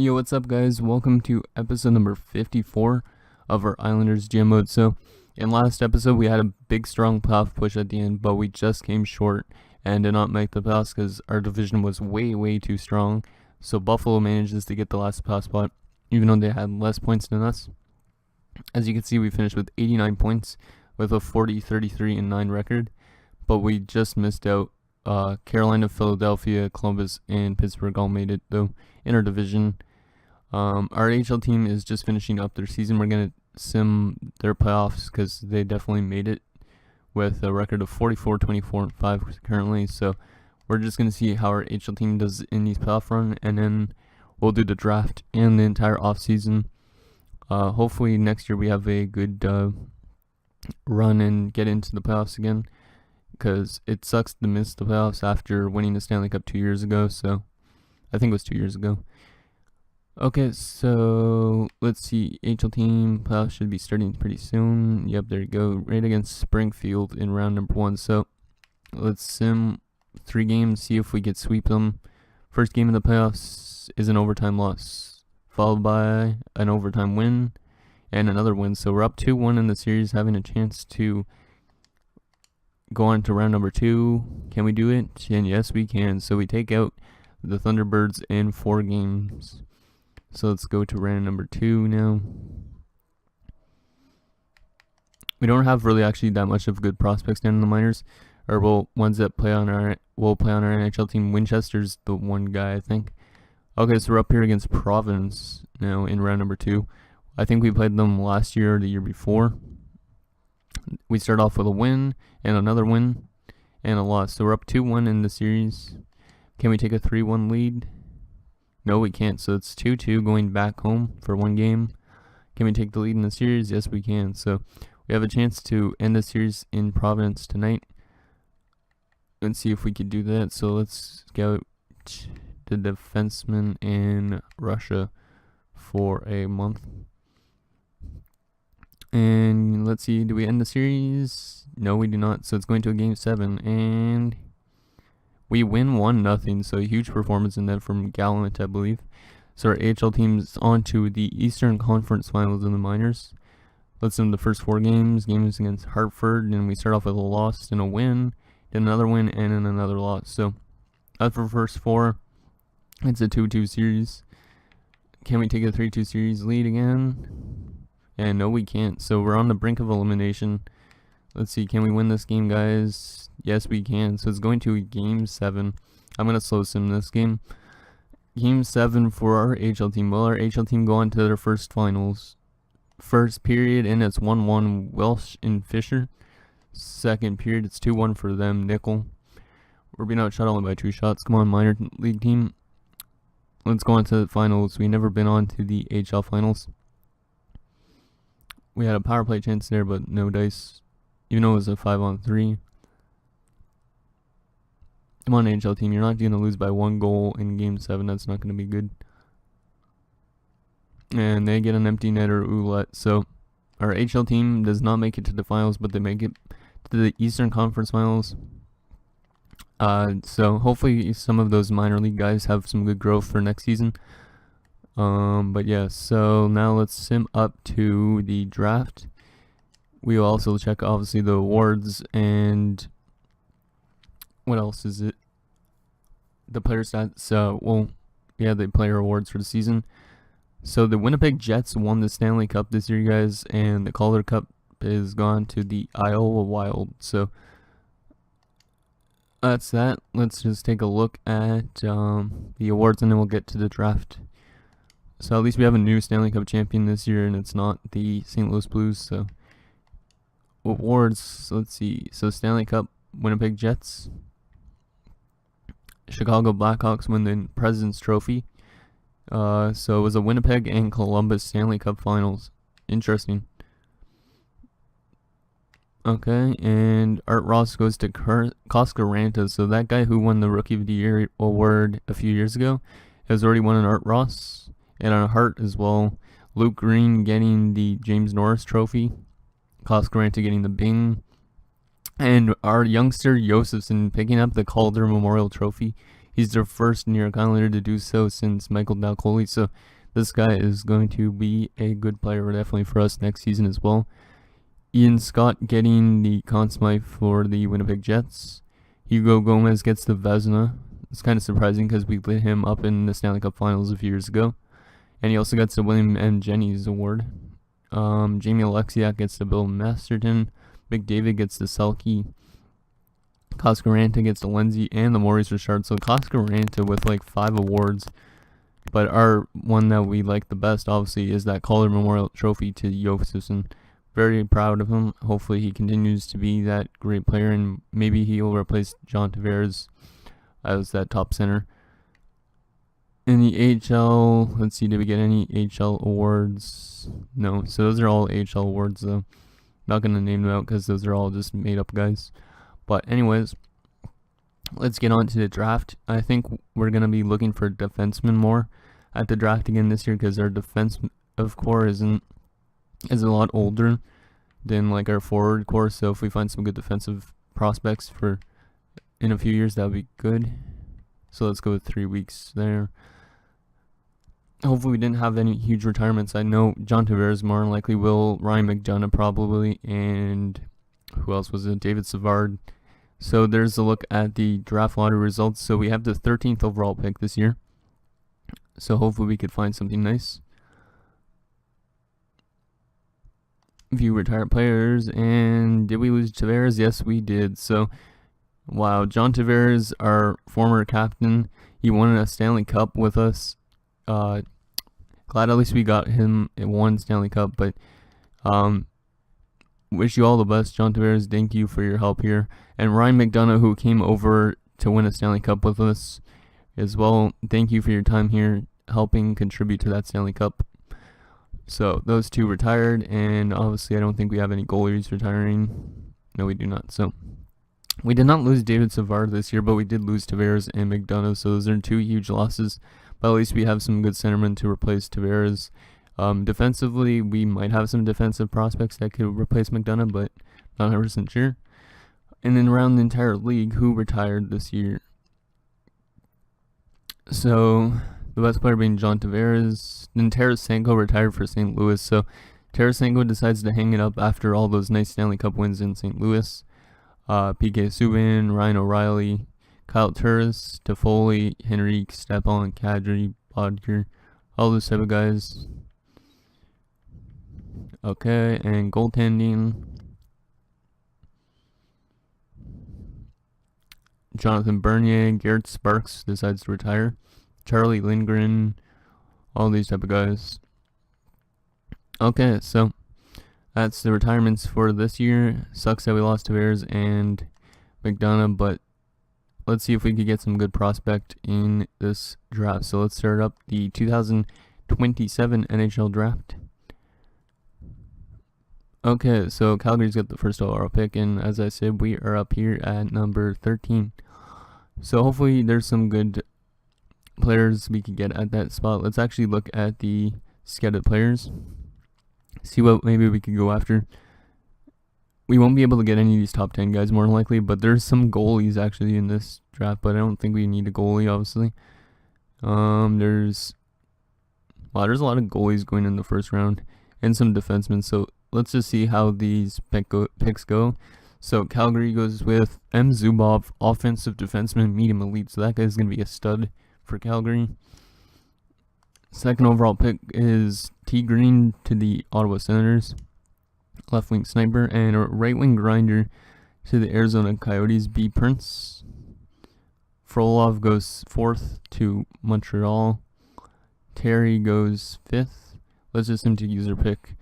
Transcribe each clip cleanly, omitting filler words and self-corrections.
Yo, what's up, guys? Welcome to episode number 54 of our Islanders GM mode. So, in last episode, we had a big, strong playoff push at the end, but we just came short and did not make the playoffs because our division was way too strong. So, Buffalo manages to get the last playoff spot, even though they had less points than us. As you can see, we finished with 89 points with a 40-33-9 record, but we just missed out. Carolina, Philadelphia, Columbus, and Pittsburgh all made it, though, in our division. Our NHL team is just finishing up their season. We're going to sim their playoffs because they definitely made it with a record of 44-24-5 currently. So we're just going to see how our HL team does in these playoff run, and then we'll do the draft and the entire offseason. Hopefully next year we have a good run and get into the playoffs again, because it sucks to miss the playoffs after winning the Stanley Cup 2 years ago. So I think it was 2 years ago. Okay, so let's see. HL team playoffs should be starting pretty soon. Yep, there you go. Right against Springfield in round number 1. So let's sim 3 games, see if we could sweep them. First game of the playoffs is an overtime loss, followed by an overtime win and another win. So we're up 2-1 in the series, having a chance to go on to round number 2. Can we do it? And yes, we can. So we take out the Thunderbirds in 4 games. So let's go to round number 2 now. We don't have really actually that much of good prospects down in the minors, or ones that play on our NHL team. Winchester's the one guy, I think. Okay, so we're up here against Providence now in round number 2. I think we played them last year or the year before. We start off with a win and another win and a loss. So we're up 2-1 in the series. Can we take a 3-1 lead? No, we can't. So it's 2-2 going back home for 1 game. Can we take the lead in the series? Yes, we can. So we have a chance to end the series in Providence tonight and see if we could do that. So let's scout the defenseman in Russia for a month. And let's see, do we end the series? No, we do not. So it's going to a game 7, and we win 1-0. So a huge performance in that from Gallant, I believe. So our AHL team's on to the Eastern Conference Finals in the minors. Let's sim the first 4 games against Hartford, and we start off with a loss and a win, then another win, and then another loss. So that's for first 4. It's a 2-2 series. Can we take a 3-2 series lead again? And no, we can't. So we're on the brink of elimination. Let's see, can we win this game, guys? Yes, we can. So it's going to game 7. I'm going to slow sim this game. Game 7 for our HL team. Will our HL team go on to their first finals? First period, and it's 1-1 Welsh and Fisher. Second period, it's 2-1 for them, Nickel. We're being outshot only by 2 shots. Come on, minor league team. Let's go on to the finals. We've never been on to the HL finals. We had a power play chance there, but no dice, even though it was a 5-on-3. Come on, NHL team. You're not going to lose by 1 goal in game 7. That's not going to be good. And they get an empty netter Ouellette. So our HL team does not make it to the finals, but they make it to the Eastern Conference Finals. So hopefully some of those minor league guys have some good growth for next season. But yeah, so now let's sim up to the draft. We will also check obviously the awards, and what else is it? The player stats. The player awards for the season. So the Winnipeg Jets won the Stanley Cup this year, guys, and the Calder Cup is gone to the Iowa Wild. So that's that. Let's just take a look at the awards, and then we'll get to the draft. So at least we have a new Stanley Cup champion this year, and it's not the St. Louis Blues. So awards, let's see. So Stanley Cup, Winnipeg Jets. Chicago Blackhawks win the President's Trophy. So it was a Winnipeg and Columbus Stanley Cup Finals. Interesting. Okay, and Art Ross goes to Coscaranta. So that guy who won the Rookie of the Year award a few years ago has already won an Art Ross. And on Hart as well. Luke Green getting the James Norris Trophy. Coscaranta getting the Bing. And our youngster Josephson picking up the Calder Memorial Trophy. He's their first New York Islander to do so since Michael Dalcoli. So this guy is going to be a good player definitely for us next season as well. Ian Scott getting the Conn Smythe for the Winnipeg Jets. Hugo Gomez gets the Vezina. It's kind of surprising because we lit him up in the Stanley Cup Finals a few years ago. And he also gets the William M. Jennings Award. Jamie Alexiak gets the Bill Masterton. McDavid gets the Selke. Cascaranta gets the Lindsay and the Maurice Richard. So Cascaranta with like 5 awards. But our one that we like the best, obviously, is that Calder Memorial Trophy to Josefsson. Very proud of him. Hopefully he continues to be that great player, and maybe he'll replace John Tavares as that top center. In the AHL, let's see, did we get any AHL awards? No, so those are all AHL awards, though. Not going to name them out because those are all just made up guys. But anyways, let's get on to the draft. I think we're going to be looking for defensemen more at the draft again this year because our defense of core is a lot older than like our forward core. So if we find some good defensive prospects for in a few years, that would be good. So let's go with 3 weeks there. Hopefully we didn't have any huge retirements. I know John Tavares more than likely will, Ryan McDonough probably, and who else was it? David Savard. So there's a look at the draft lottery results. So we have the 13th overall pick this year. So hopefully we could find something nice. Few retired players, and did we lose Tavares? Yes, we did. So, wow, John Tavares, our former captain, he won a Stanley Cup with us. Glad at least we got him in one Stanley Cup, but wish you all the best, John Tavares. Thank you for your help here. And Ryan McDonough, who came over to win a Stanley Cup with us as well, thank you for your time here, helping contribute to that Stanley Cup. So those two retired, and obviously I don't think we have any goalies retiring. No, we do not. So we did not lose David Savard this year, but we did lose Tavares and McDonough. So those are 2 huge losses. But at least we have some good centermen to replace Tavares. Defensively, we might have some defensive prospects that could replace McDonough, but not 100% sure. And then around the entire league, who retired this year? So the best player being John Tavares. Then Tarasenko retired for St. Louis. So Tarasenko decides to hang it up after all those nice Stanley Cup wins in St. Louis. PK Subban, Ryan O'Reilly, Kyle Turris, Toffoli, Henrique, Stepan, Kadri, Bodker, all those type of guys. Okay, and goaltending. Jonathan Bernier, Garrett Sparks decides to retire. Charlie Lindgren, all these type of guys. Okay, so that's the retirements for this year. Sucks that we lost Tavares and McDonough, but let's see if we could get some good prospect in this draft. So let's start up the 2027 NHL draft. Okay, so Calgary's got the first overall pick, and as I said, we are up here at number 13. So hopefully there's some good players we could get at that spot. Let's actually look at the scouted players, see what maybe we could go after. We won't be able to get any of these top 10 guys more than likely, but there's some goalies actually in this draft, but I don't think we need a goalie, obviously. There's a lot of goalies going in the first round and some defensemen, so let's just see how these picks go. So Calgary goes with M. Zubov, offensive defenseman, medium elite, so that guy's going to be a stud for Calgary. Second overall pick is T. Green to the Ottawa Senators, left wing sniper, and a right wing grinder to the Arizona Coyotes, B. Prince. Frolov goes 4th to Montreal. Terry goes 5th. Let's just him to user pick.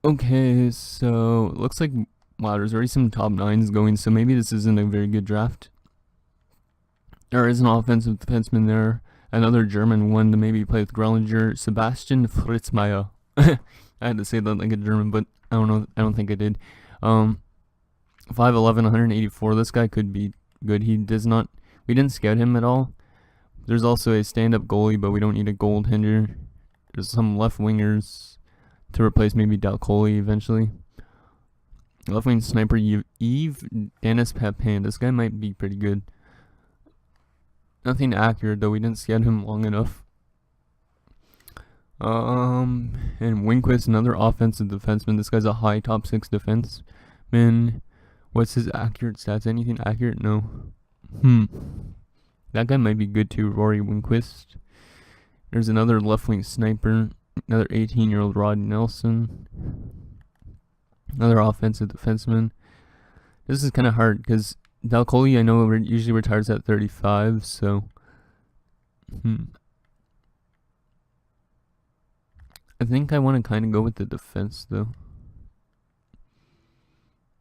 Okay, so looks like, wow, there's already some top 9s going, so maybe this isn't a very good draft. There is an offensive defenseman there, another German one to maybe play with Grellinger, Sebastian Fritzmeier. I had to say that like a German, but I don't know, I don't think I did. 5'11", 184, this guy could be good. We didn't scout him at all. There's also a stand-up goalie, but we don't need a goaltender. There's some left wingers to replace maybe Dalcoli eventually. Left wing sniper Yves Dennis Papin. This guy might be pretty good. Nothing accurate though. We didn't scan him long enough. And Winquist, another offensive defenseman. This guy's a high top 6 defenseman. What's his accurate stats? Anything accurate? No. That guy might be good too, Rory Winquist. There's another left wing sniper. Another 18-year-old Rod Nelson. Another offensive defenseman. This is kind of hard because Dalcoli, I know, usually retires at 35, so. I think I want to kind of go with the defense, though.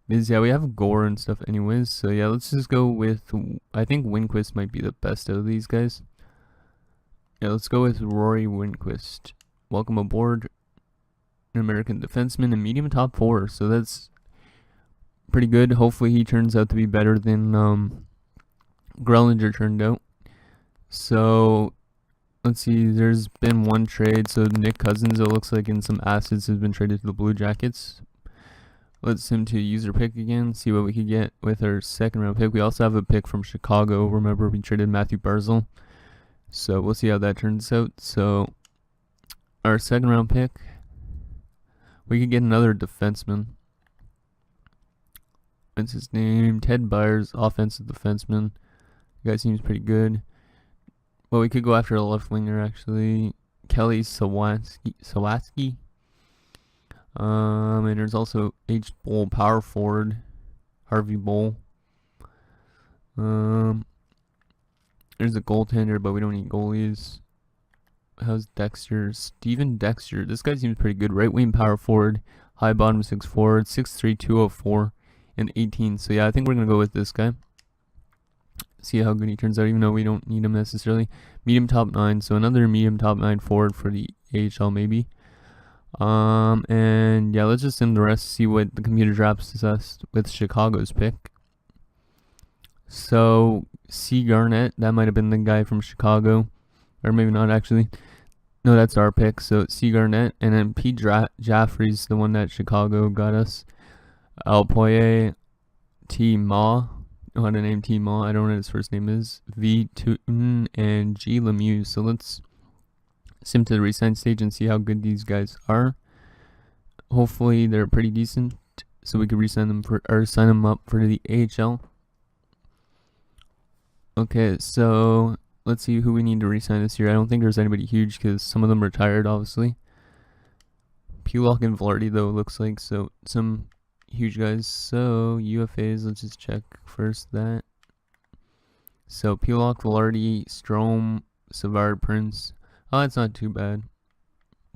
Because, yeah, we have Gore and stuff anyways, so yeah, let's just go with, I think Winquist might be the best out of these guys. Yeah, let's go with Rory Winquist. Welcome aboard. An American defenseman and medium top 4, so that's pretty good. Hopefully he turns out to be better than Grellinger turned out. So let's see, there's been one trade. So Nick Cousins, it looks like, in some assets, has been traded to the Blue Jackets. Let's sim to user pick again, see what we could get with our second round pick. We also have a pick from Chicago. Remember, we traded Matthew Barzal. So we'll see how that turns out. So our second round pick, we could get another defenseman. What's his name? Ted Byers, offensive defenseman. The guy seems pretty good. Well, we could go after a left winger, actually. Kelly Sawatsky. And there's also H. Bull, power forward. Harvey Bull. There's a goaltender, but we don't need goalies. How's Dexter? Steven Dexter. This guy seems pretty good. Right wing power forward. High bottom 6 forward. 6'3", 204. And 18. So yeah, I think we're going to go with this guy. See how good he turns out, even though we don't need him necessarily. Medium top 9. So another medium top 9 forward for the AHL maybe. And yeah, let's just sim the rest, see what the computer drafts us with Chicago's pick. So C. Garnett, that might have been the guy from Chicago, or maybe not actually. No, that's our pick. So C. Garnett, and then P. Jaffrey's the one that Chicago got us. Alpoye, T. Ma. I know how to name T. Ma. I don't know what his first name is. V. Tooten and G. Lemieux. So let's sim to the resign stage and see how good these guys are. Hopefully they're pretty decent, so we can resign them for, or sign them up for the AHL. Okay, so let's see who we need to resign this year. I don't think there's anybody huge because some of them retired, obviously. Pulock and Velarde, though, looks like. So some huge guys. So UFAs, let's just check first that. So Pulock, Velarde, Strome, Savard, Prince. Oh, it's not too bad.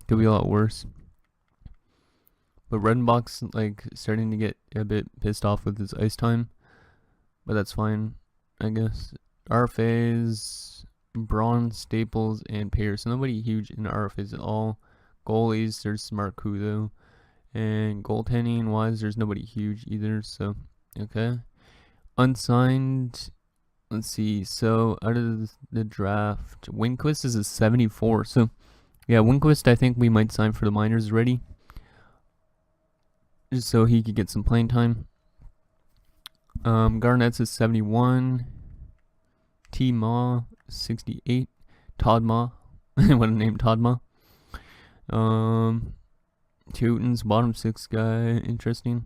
Could be a lot worse. But Redenbach's like starting to get a bit pissed off with his ice time. But that's fine, I guess. RFAs, Braun, Staples, and Pierce. Nobody huge in RFAs at all. Goalies, there's Marku though. And goaltending wise, there's nobody huge either. So, okay. Unsigned. Let's see. So, out of the draft, Winquist is a 74. So, yeah, Winquist, I think we might sign for the minors already. Just so he could get some playing time. Garnett's a 71. T. Ma, 68. Todd Ma. What a name, Todd Ma. Teuton's bottom 6 guy. Interesting.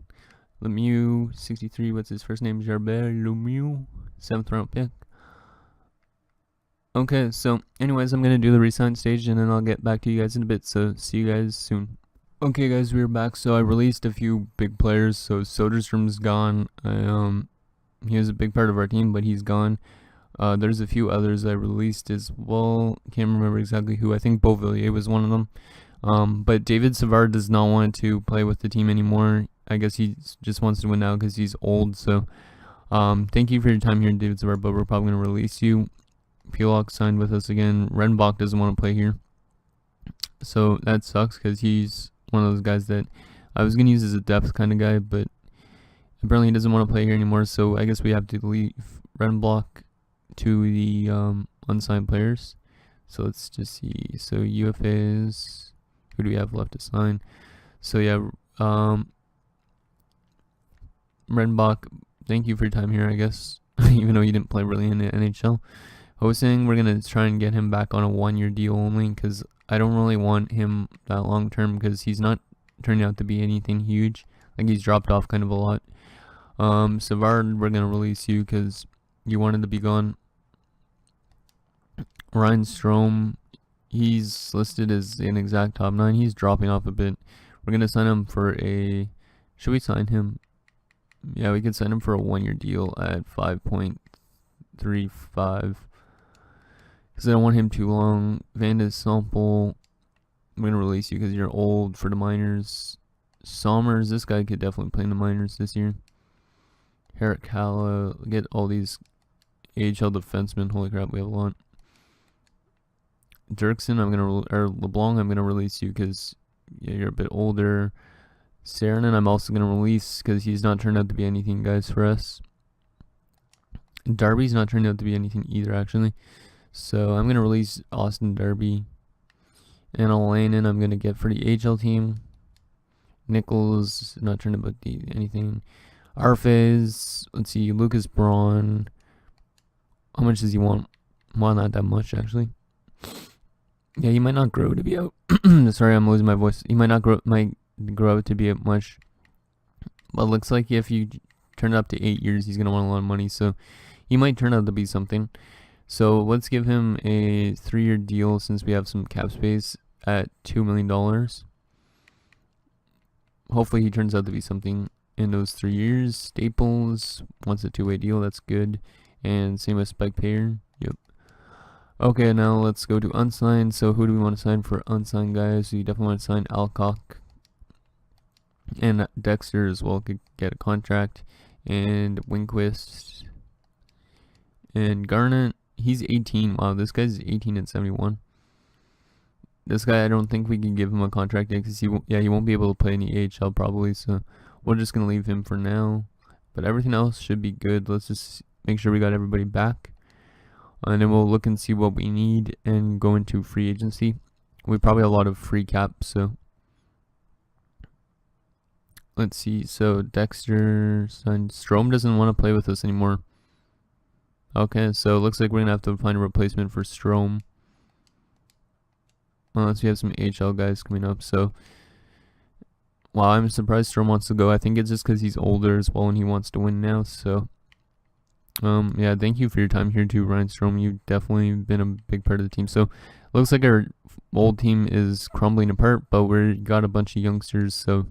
Lemieux, 63. What's his first name? Gerbert Lemieux. 7th round pick. Okay, so anyways, I'm going to do the resign stage and then I'll get back to you guys in a bit. So see you guys soon. Okay guys, we're back. So I released a few big players. So Soderstrom's gone. He was a big part of our team, but he's gone. There's a few others I released as well. Can't remember exactly who. I think Beauvillier was one of them. But David Savard does not want to play with the team anymore. I guess he just wants to win now because he's old. So thank you for your time here, David Savard, but we're probably going to release you. Pulock signed with us again. Redenbach doesn't want to play here. So that sucks because he's one of those guys that I was going to use as a depth kind of guy, but apparently he doesn't want to play here anymore. So I guess we have to leave Redenbach to the unsigned players. So let's just see. So UFAs, who do we have left to sign? So yeah, Redenbach, thank you for your time here, I guess. Even though you didn't play really in the NHL. Hosting, we're going to try and get him back on a 1-year deal only, because I don't really want him that long term, because he's not turning out to be anything huge. Like, he's dropped off kind of a lot. Savard, we're going to release you because you wanted to be gone. Ryan Strome, he's listed as an exact top 9. He's dropping off a bit. We're going to sign him for a... Should we sign him? Yeah, we could sign him for a 1-year deal at 5.35. Because I don't want him too long. Van de Sample, I'm going to release you because you're old for the minors. Sommers, this guy could definitely play in the minors this year. Herrick Kalla, get all these AHL defensemen. Holy crap, we have a lot. Dirksen, LeBlanc, I'm going to release you because you're a bit older. Saarinen, I'm also going to release because he's not turned out to be anything, guys, for us. Darby's not turned out to be anything either, actually. So I'm going to release Austin Darby. And Alanin, I'm going to get for the AHL team. Nichols, not turned out to be anything. Arfez, let's see, Lucas Braun. How much does he want? Well, not that much, actually. Yeah, he might not grow to be out. Sorry, I'm losing my voice. He might not grow out to be out much. But it looks like if you turn it up to 8 years, he's going to want a lot of money. So he might turn out to be something. So let's give him a 3-year deal since we have some cap space at $2 million. Hopefully he turns out to be something in those 3 years. Staples wants a 2-way deal. That's good. And same with Spike Payer. Yep. Okay, now let's go to unsigned. So who do we want to sign for unsigned guys? So you definitely want to sign Alcock. And Dexter as well could get a contract. And Winquist. And Garnett. He's 18. Wow, this guy's 18 at 71. This guy, I don't think we can give him a contract yet because he won't be able to play in the AHL probably. So we're just going to leave him for now. But everything else should be good. Let's just make sure we got everybody back. And then we'll look and see what we need and go into free agency. We probably have a lot of free cap, so let's see. So Dexter signed. Strome doesn't want to play with us anymore. Okay, so it looks like we're gonna have to find a replacement for Strome. Unless we have some AHL guys coming up. So wow, I'm surprised Strome wants to go. I think it's just because he's older as well and he wants to win now. So yeah, thank you for your time here too, Ryan Strome. You've definitely been a big part of the team. So looks like our old team is crumbling apart, but we got a bunch of youngsters, so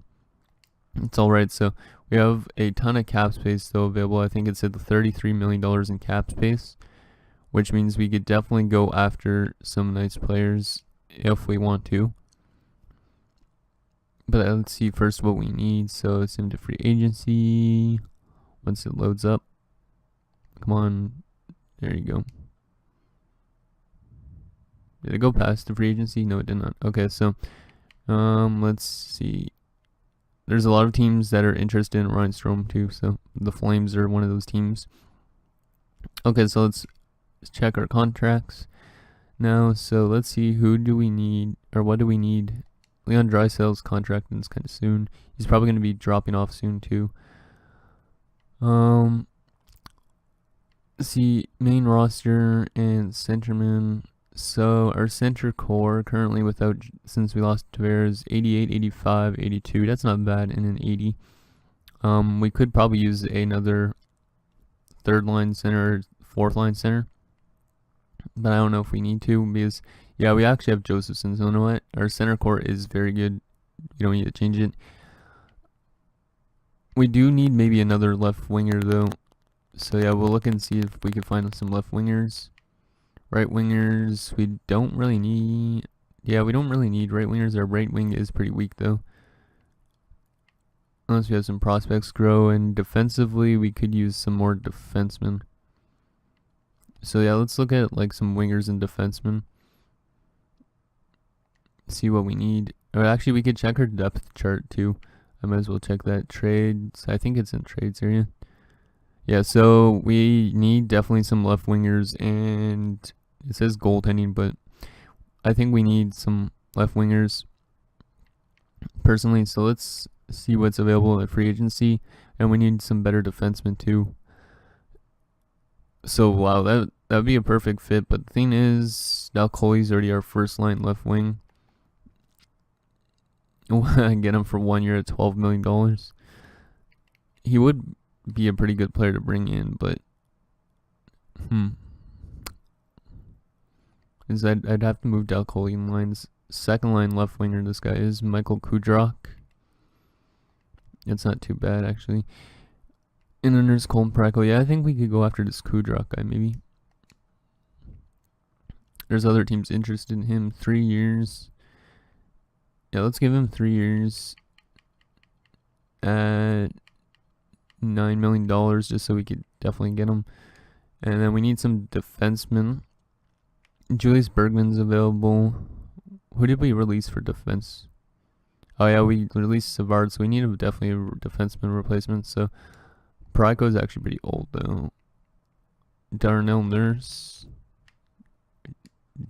it's all right. So we have a ton of cap space still available. I think it's at the $33 million in cap space, which means we could definitely go after some nice players if we want to. But let's see first what we need. So it's into free agency. Once it loads up. Come on. There you go. Did it go past the free agency? No, it did not. Okay, so let's see. There's a lot of teams that are interested in Ryan Strome too, so the Flames are one of those teams. Okay, so let's check our contracts now. So let's see, who do we need, or what do we need? Leon Draisaitl's contract ends kind of soon. He's probably going to be dropping off soon too. See, main roster and centerman. So our center core currently without, since we lost Tavares, 88, 85, 82. That's not bad, and an 80. We could probably use another third line center or fourth line center, but I don't know if we need to because yeah, we actually have Josephson. So you know what? Our center core is very good. You don't need to change it. We do need maybe another left winger though. So yeah, we'll look and see if we can find some left wingers. Right wingers, we don't really need. Yeah, we don't really need right wingers. Our right wing is pretty weak though. Unless we have some prospects grow, and defensively we could use some more defensemen. So yeah, let's look at like some wingers and defensemen. See what we need. Or actually, we could check our depth chart too. I might as well check that. Trades. I think it's in trades area. Yeah, so we need definitely some left wingers, and it says goaltending, but I think we need some left wingers personally. So let's see what's available at free agency, and we need some better defensemen too. So wow, That would be a perfect fit, but the thing is, Dalcoli's already our first line left wing. Get him for 1 year at $12 million. He would be a pretty good player to bring in, but I'd have to move Dalcoli in lines. Second line left winger, this guy is Michael Kudrock. It's not too bad, actually. And then there's Colton Parayko. Yeah, I think we could go after this Kudrock guy, maybe. There's other teams interested in him. 3 years. Yeah, let's give him 3 years at $9 million just so we could definitely get him. And then we need some defensemen. Julius Bergman's available. Who did we release for defense? Oh yeah, we released Savard, so we need definitely a defenseman replacement. So Parayko is actually pretty old though. Darnell Nurse.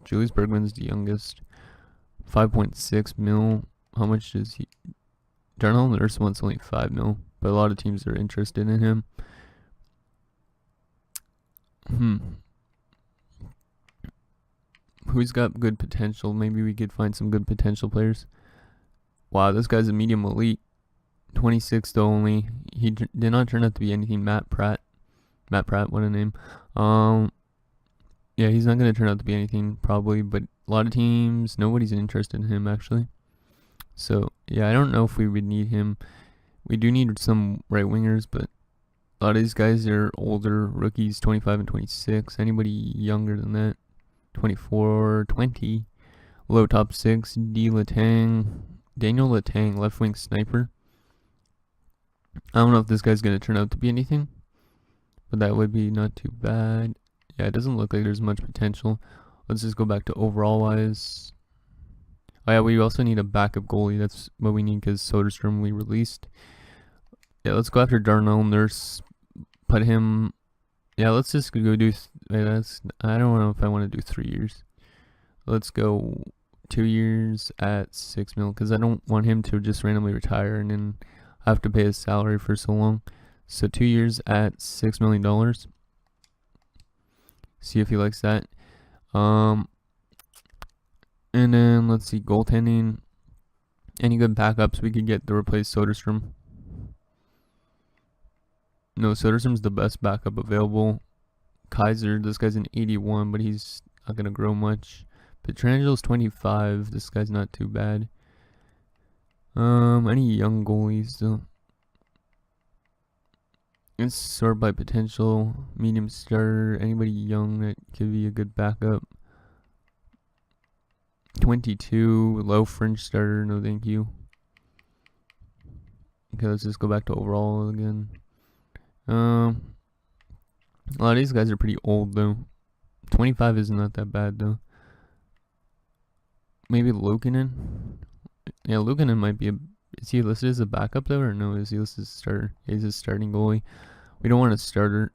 Julius Bergman's the youngest. 5.6 mil. How much does he? Darnell Nurse wants only 5 mil, but a lot of teams are interested in him. Who's got good potential? Maybe we could find some good potential players. Wow, this guy's a medium elite. 26 though only. He did not turn out to be anything. Matt Pratt, what a name. Yeah, he's not going to turn out to be anything probably, but a lot of teams, nobody's interested in him actually. So, yeah, I don't know if we would need him. We do need some right wingers, but a lot of these guys are older rookies, 25 and 26. Anybody younger than that? 24, 20. Low top 6. Daniel Letang, left wing sniper. I don't know if this guy's going to turn out to be anything, but that would be not too bad. Yeah, it doesn't look like there's much potential. Let's just go back to overall wise. Oh yeah, we also need a backup goalie. That's what we need because Soderstrom we released. Yeah, let's go after Darnell Nurse. Put him. Yeah, let's just go do. I don't know if I want to do 3 years. Let's go 2 years at 6 mil because I don't want him to just randomly retire and then have to pay his salary for so long. So 2 years at $6 million. See if he likes that. And then let's see, goaltending. Any good backups we could get to replace Soderstrom? No, Soderstrom's the best backup available. Kaiser, this guy's an 81, but he's not gonna grow much. Petrangelo's 25. This guy's not too bad. Any young goalies though? It's sort by potential. Medium starter. Anybody young that could be a good backup? 22. Low fringe starter. No, thank you. Okay, let's just go back to overall again. A lot of these guys are pretty old though. 25 is not that bad though. Maybe Luukkonen. Yeah, Luukkonen might be a. Is he listed as a backup though, or no? Is he listed as a starter? He's a starting goalie. We don't want a starter.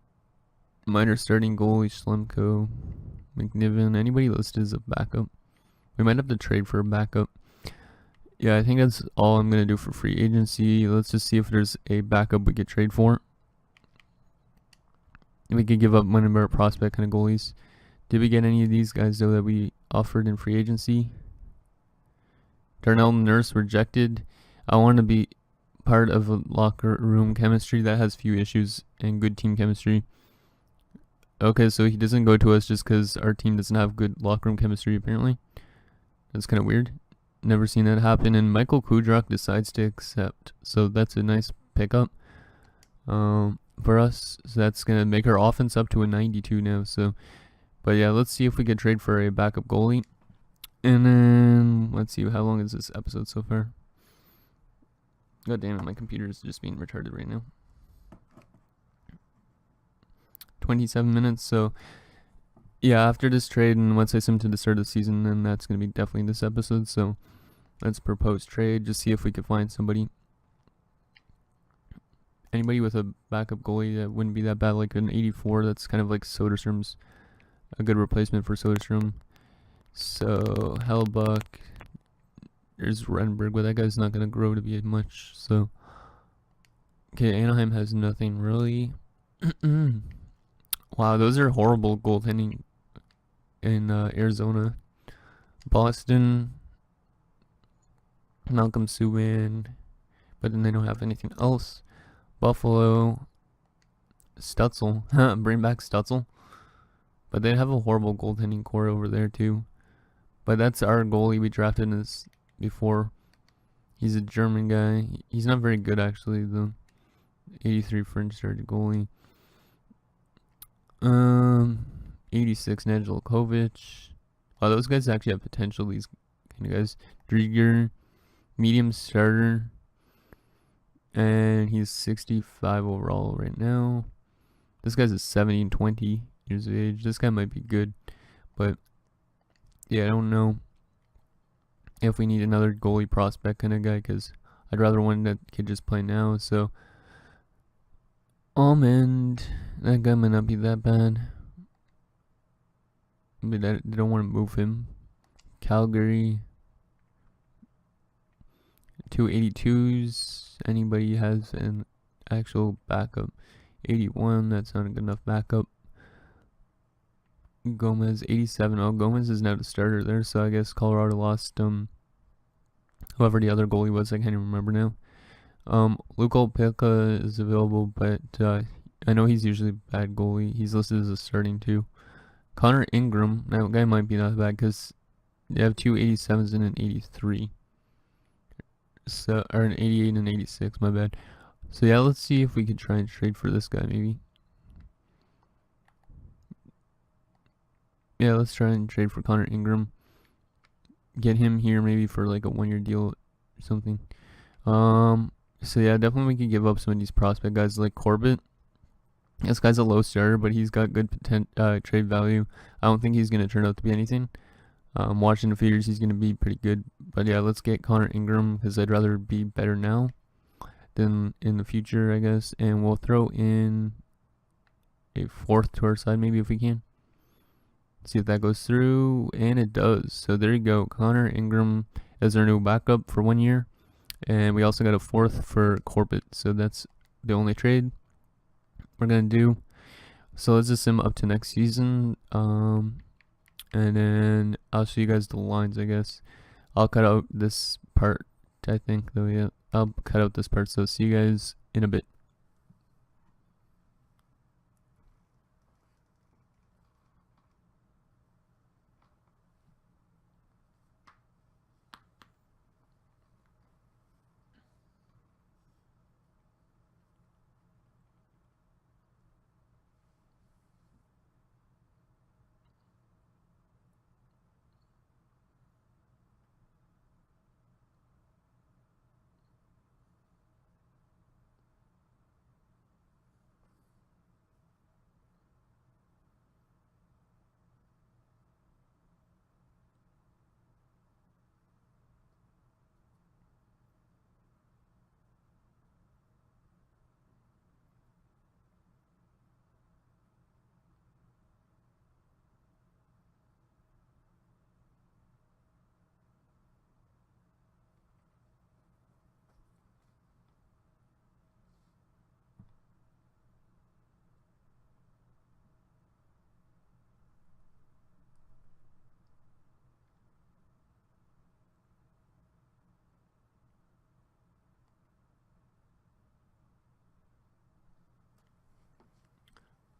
Minor starting goalie, Schlemko, McNiven. Anybody listed as a backup? We might have to trade for a backup. Yeah, I think that's all I'm gonna do for free agency. Let's just see if there's a backup we could trade for. We could give up one of our prospect kind of goalies. Did we get any of these guys though that we offered in free agency? Darnell Nurse rejected. I want to be part of a locker room chemistry that has few issues and good team chemistry. Okay, so he doesn't go to us just because our team doesn't have good locker room chemistry apparently. That's kind of weird. Never seen that happen. And Michael Kudrock decides to accept. So that's a nice pickup for us. So that's going to make our offense up to a 92 now. So, but yeah, let's see if we can trade for a backup goalie. And then let's see, how long is this episode so far? God damn it, my computer is just being retarded right now. 27 minutes, so yeah, after this trade and once I sim to the start of the season, then that's going to be definitely this episode. So let's propose trade, just see if we can find somebody. Anybody with a backup goalie that wouldn't be that bad, like an 84, that's kind of like Soderstrom's, a good replacement for Soderstrom. So Hellbuck, there's Renberg, but that guy's not going to grow to be much. So, okay, Anaheim has nothing really. Wow, those are horrible goaltending in Arizona. Boston, Malcolm Subban, but then they don't have anything else. Buffalo, Stutzel, bring back Stutzel. But they have a horrible goaltending core over there too. But that's our goalie we drafted this before. He's a German guy. He's not very good actually though. 83 French started goalie. 86 Nedeljkovic. Wow, those guys actually have potential. These kind of guys. Drieger, medium starter, and he's 65 overall right now. This guy's a 70 and 20 years of age. This guy might be good, but yeah, I don't know if we need another goalie prospect kind of guy, because I'd rather one that could just play now. So Almond, that guy might not be that bad, but they don't want to move him. Calgary, 282s. Anybody has an actual backup? 81, that's not a good enough backup. Gomez, 87. Oh, Gomez is now the starter there, so I guess Colorado lost whoever the other goalie was. I can't even remember now. Luke Opelka is available, but I know he's usually a bad goalie. He's listed as a starting too. Connor Ingram, that guy might be not bad because they have two 87s and an 83. So, or an 88 and an 86, my bad. So yeah, let's see if we could try and trade for this guy maybe. Yeah, let's try and trade for Connor Ingram. Get him here maybe for like a 1-year deal or something. So yeah, definitely we could give up some of these prospect guys like Corbett. This guy's a low starter, but he's got good trade value. I don't think he's going to turn out to be anything. Watching the figures, he's going to be pretty good. But yeah, let's get Connor Ingram because I'd rather be better now than in the future, I guess. And we'll throw in a fourth to our side maybe if we can. See if that goes through, and it does. So there you go, Connor Ingram as our new backup for 1 year. And we also got a fourth for Corbett. So that's the only trade we're going to do. So let's just sim up to next season. And then I'll show you guys the lines, I guess. I'll cut out this part, I think, though. Yeah, I'll cut out this part. So see you guys in a bit.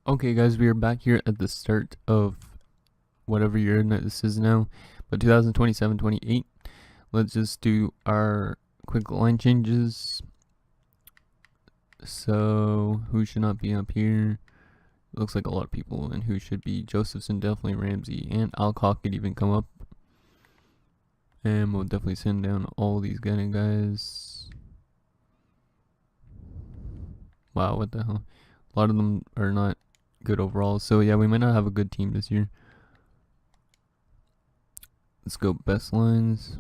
Okay, guys, we are back here at the start of whatever year this is now, but 2027-28. Let's just do our quick line changes. So who should not be up here? Looks like a lot of people, and who should be? Josephson, definitely Ramsey, and Alcock could even come up. And we'll definitely send down all these guys. Wow, what the hell? A lot of them are not good overall. So yeah, we might not have a good team this year. Let's go best lines.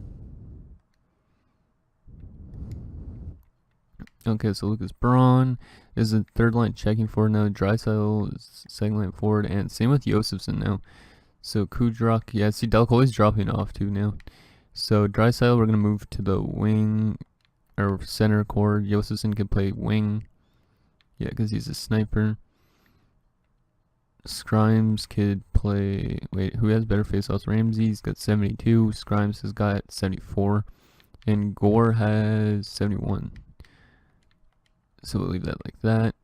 Okay, so Lucas Braun is the third line checking forward now. Draisaitl is second line forward, and same with Josephson now. So Kudrock, yeah, see Delco's dropping off too now. So Draisaitl, we're gonna move to the wing or center core. Josephson can play wing, yeah, because he's a sniper. Scrimes could play. Wait, who has better faceoffs? Ramsey's got 72. Scrimes has got 74. And Gore has 71. So we'll leave that like that.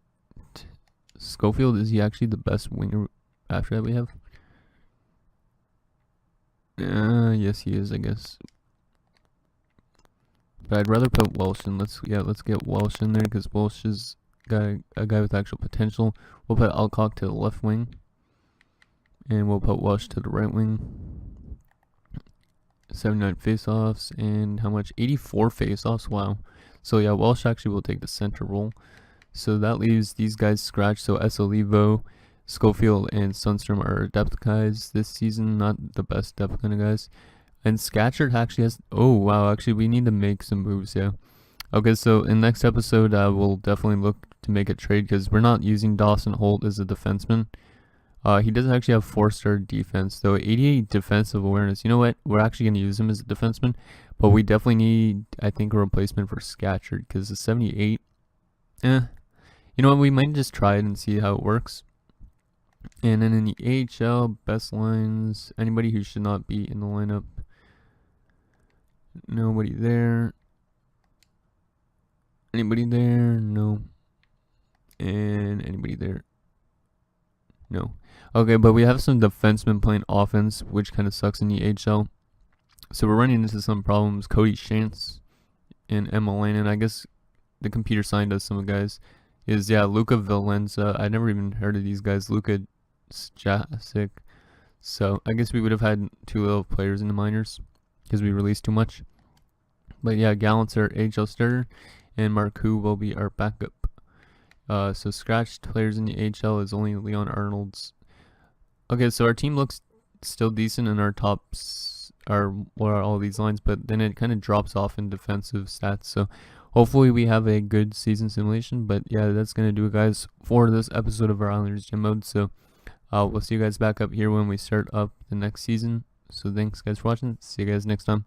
Schofield, is he actually the best winger after that we have? Yes, he is, I guess. But I'd rather put Welsh in. Let's get Welsh in there because Welsh is a guy with actual potential. We'll put Alcock to the left wing, and we'll put Welsh to the right wing. 79 faceoffs and how much? 84 faceoffs. Wow. So yeah, Welsh actually will take the center role. So that leaves these guys scratched. So Esolivo, Schofield, and Sundstrom are depth guys this season. Not the best depth kind of guys. And Scatchard actually has. Oh wow! Actually, we need to make some moves. Yeah. Okay, so in next episode, we'll definitely look to make a trade because we're not using Dawson Holt as a defenseman. He doesn't actually have 4-star defense, though 88 defensive awareness. You know what? We're actually going to use him as a defenseman, but we definitely need, I think, a replacement for Scatchard because the 78. You know what? We might just try it and see how it works. And then in the AHL, best lines, anybody who should not be in the lineup. Nobody there. Anybody there? No. And anybody there? No. Okay, but we have some defensemen playing offense, which kind of sucks in the AHL. So we're running into some problems. Cody Shantz and Emma Lane, and I guess the computer signed us some guys. Is, yeah, Luca Valenza. I never even heard of these guys. Luca Jasic. So I guess we would have had too little players in the minors because we released too much. But yeah, Gallant's our AHL starter, and Marcoux will be our backup. So scratched players in the AHL is only Leon Arnold's. Okay, so our team looks still decent in our tops, are all these lines, but then it kind of drops off in defensive stats. So hopefully we have a good season simulation. But yeah, that's gonna do it, guys, for this episode of our Islanders Gym Mode. So we'll see you guys back up here when we start up the next season. So thanks guys for watching. See you guys next time.